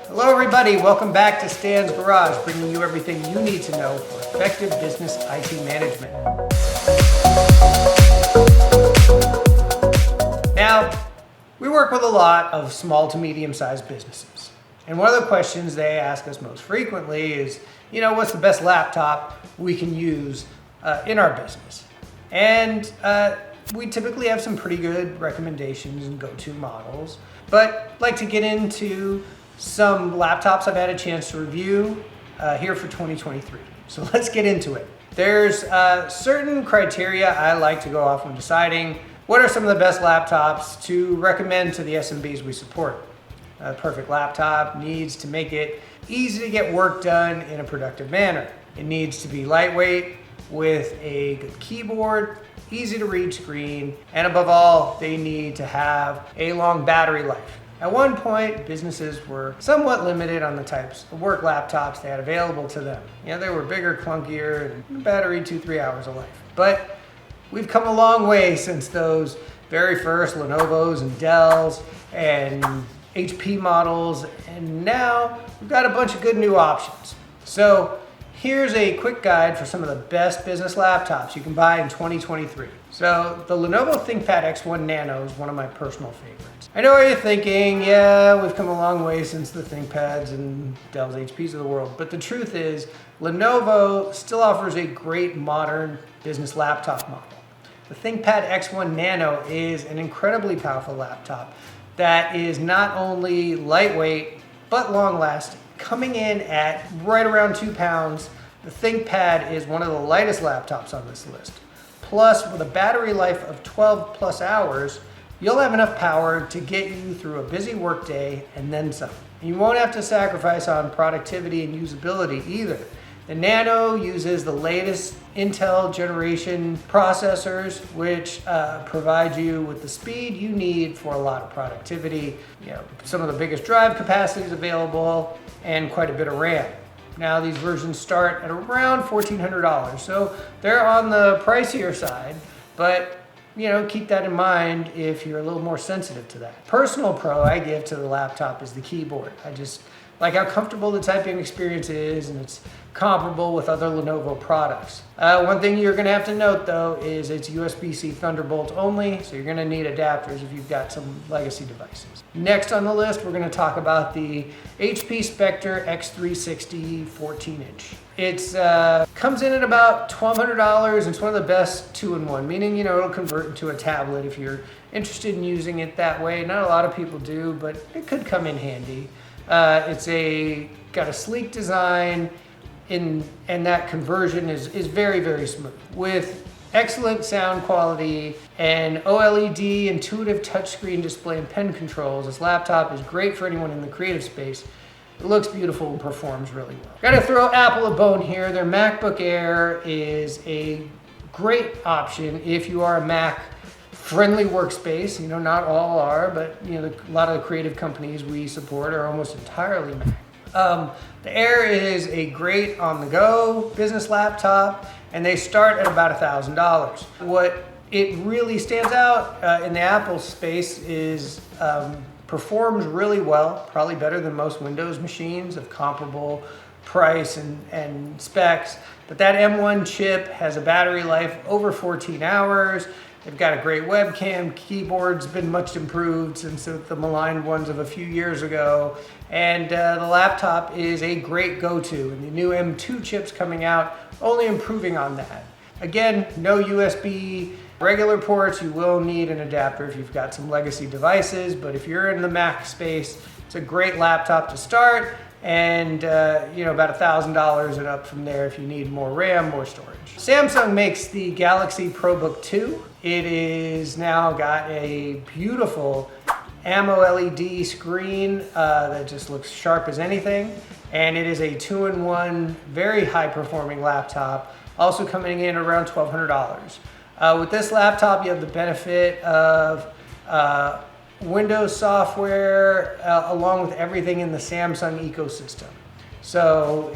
Hello everybody, welcome back to Stan's Garage, bringing you everything you need to know for effective business IT management. Now, we work with a lot of small to medium-sized businesses. And one of the questions they ask us most frequently is, what's the best laptop we can use in our business? And we typically have some pretty good recommendations and go-to models, but I'd like to get into some laptops I've had a chance to review here for 2023. So let's get into it. There's certain criteria I like to go off when deciding what are some of the best laptops to recommend to the SMBs we support. A perfect laptop needs to make it easy to get work done in a productive manner. It needs to be lightweight with a good keyboard, easy to read screen, and above all, they need to have a long battery life. At one point, businesses were somewhat limited on the types of work laptops they had available to them. They were bigger, clunkier, and battery 2-3 hours of life. But we've come a long way since those very first Lenovo's and Dell's and HP models, and now we've got a bunch of good new options. So here's a quick guide for some of the best business laptops you can buy in 2023. So the Lenovo ThinkPad X1 Nano is one of my personal favorites. I know what you're thinking, yeah, we've come a long way since the ThinkPads and Dell's HPs of the world, but the truth is Lenovo still offers a great modern business laptop model. The ThinkPad X1 Nano is an incredibly powerful laptop that is not only lightweight, but long-lasting. Coming in at right around 2 pounds, the ThinkPad is one of the lightest laptops on this list. Plus, with a battery life of 12 plus hours, you'll have enough power to get you through a busy workday and then some. You won't have to sacrifice on productivity and usability either. The Nano uses the latest Intel generation processors, which provide you with the speed you need for a lot of productivity, some of the biggest drive capacities available, and quite a bit of RAM. Now these versions start at around $1,400, so they're on the pricier side, but keep that in mind if you're a little more sensitive to that. Personal pro I give to the laptop is the keyboard. I just like how comfortable the typing experience is, and it's comparable with other Lenovo products. One thing you're going to have to note though is it's USB-C Thunderbolt only, so you're going to need adapters if you've got some legacy devices. Next on the list, we're going to talk about the HP Spectre X360 14-inch. It comes in at about $1,200, and it's one of the best 2-in-1, meaning it'll convert into a tablet if you're interested in using it that way. Not a lot of people do, but it could come in handy. It's got a sleek design, and that conversion is very, very smooth. With excellent sound quality and OLED intuitive touchscreen display and pen controls, this laptop is great for anyone in the creative space. It looks beautiful and performs really well. Gotta throw Apple a bone here. Their MacBook Air is a great option if you are a Mac friendly workspace. Not all are, but a lot of the creative companies we support are almost entirely Mac. The Air is a great on-the-go business laptop, and they start at about $1,000. What it really stands out in the Apple space is performs really well, probably better than most Windows machines of comparable price and specs. But that M1 chip has a battery life over 14 hours. They've got a great webcam. Keyboard's been much improved since the maligned ones of a few years ago. And the laptop is a great go-to. And the new M2 chips coming out, only improving on that. Again, no USB regular ports. You will need an adapter if you've got some legacy devices. But if you're in the Mac space, it's a great laptop to start. And about $1,000 and up from there if you need more RAM, more storage. Samsung makes the Galaxy ProBook 2. It is now got a beautiful AMO LED screen that just looks sharp as anything. And it is a 2-in-1, very high performing laptop, also coming in around $1,200. With this laptop, you have the benefit of Windows software along with everything in the Samsung ecosystem. So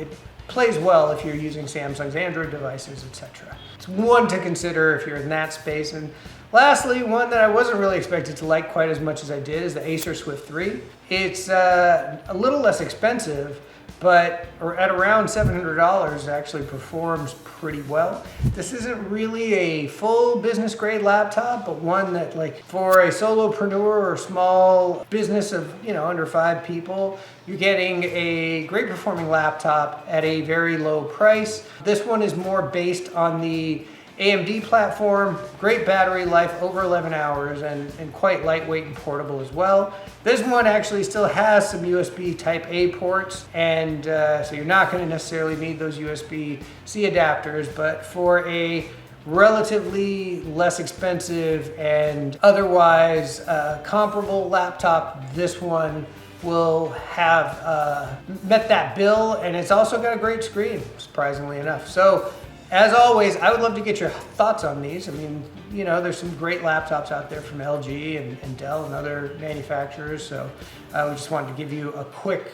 plays well if you're using Samsung's Android devices, etc. It's one to consider if you're in that space. And lastly, one that I wasn't really expected to like quite as much as I did is the Acer Swift 3. It's a little less expensive, but at around $700 actually performs pretty well. This isn't really a full business grade laptop, but one that, like, for a solopreneur or small business of, under 5 people, you're getting a great performing laptop at a very low price. This one is more based on the AMD platform, great battery life, over 11 hours, and quite lightweight and portable as well. This one actually still has some USB Type A ports, and so you're not going to necessarily need those USB-C adapters, but for a relatively less expensive and otherwise comparable laptop, this one will have met that bill, and it's also got a great screen, surprisingly enough. So, as always, I would love to get your thoughts on these. I mean, there's some great laptops out there from LG and Dell and other manufacturers. So we just wanted to give you a quick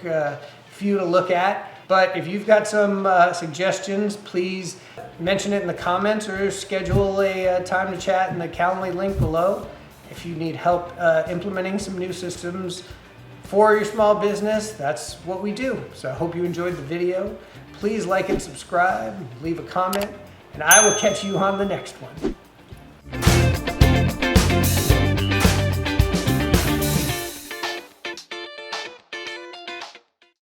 few to look at. But if you've got some suggestions, please mention it in the comments or schedule a time to chat in the Calendly link below. If you need help implementing some new systems for your small business, that's what we do. So I hope you enjoyed the video. Please like and subscribe, leave a comment, and I will catch you on the next one.